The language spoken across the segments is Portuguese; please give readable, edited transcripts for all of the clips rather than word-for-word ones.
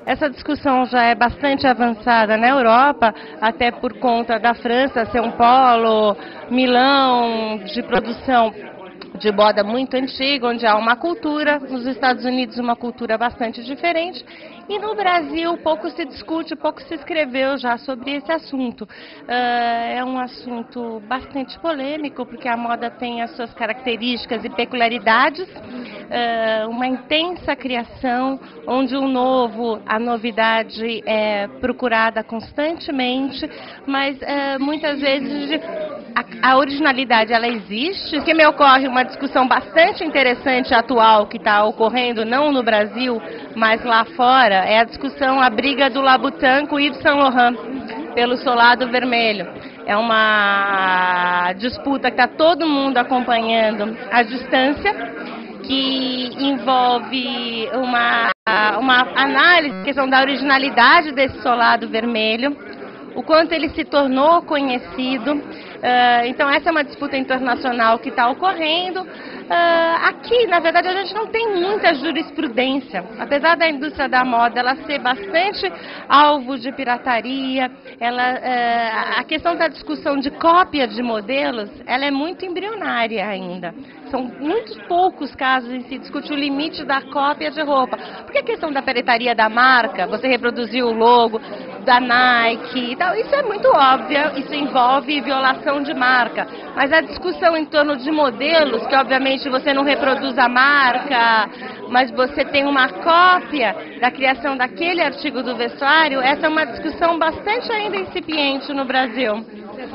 Essa discussão já é bastante avançada na Europa, até por conta da França ser um polo, Milão, de produção de moda muito antiga, onde há uma cultura, nos Estados Unidos uma cultura bastante diferente, e no Brasil pouco se discute, pouco se escreveu já sobre esse assunto. É um assunto bastante polêmico, porque a moda tem as suas características e peculiaridades, uma intensa criação, onde o novo, a novidade é procurada constantemente, mas muitas vezes a originalidade ela existe. O que me ocorre uma discussão bastante interessante atual que está ocorrendo, não no Brasil, mas lá fora, é a discussão, a briga do Louboutin com Yves Saint Laurent pelo solado vermelho. É uma disputa que está todo mundo acompanhando à distância, que envolve uma análise da questão da originalidade desse solado vermelho, o quanto ele se tornou conhecido. Então essa é uma disputa internacional que está ocorrendo. Aqui, na verdade, a gente não tem muita jurisprudência. Apesar da indústria da moda ela ser bastante alvo de pirataria, a questão da discussão de cópia de modelos, ela é muito embrionária ainda. São muitos poucos casos em que se discute o limite da cópia de roupa. Porque a questão da pirataria da marca, você reproduzir o logo da Nike e tal, isso é muito óbvio, isso envolve violação de marca. Mas a discussão em torno de modelos, que obviamente você não reproduz a marca, mas você tem uma cópia da criação daquele artigo do vestuário, essa é uma discussão bastante ainda incipiente no Brasil.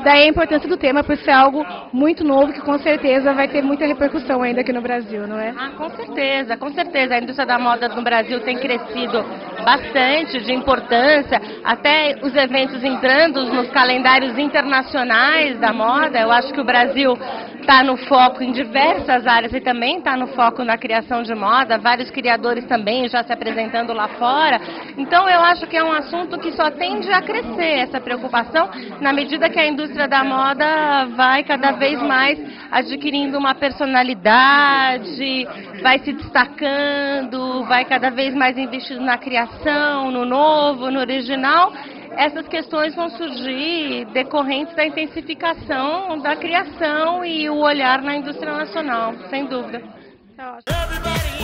Daí a importância do tema por ser algo muito novo, que com certeza vai ter muita repercussão ainda aqui no Brasil, não é? Com certeza, com certeza. A indústria da moda no Brasil tem crescido bastante de importância, até os eventos entrando nos calendários internacionais da moda. Eu acho que o Brasil está no foco em diversas áreas e também está no foco na criação de moda, vários criadores também já se apresentando lá fora. Então eu acho que é um assunto que só tende a crescer, essa preocupação, na medida que a indústria da moda vai cada vez mais adquirindo uma personalidade, vai se destacando, vai cada vez mais investindo na criação, no novo, no original. Essas questões vão surgir decorrentes da intensificação da criação e o olhar na indústria nacional, sem dúvida. Tá ótimo.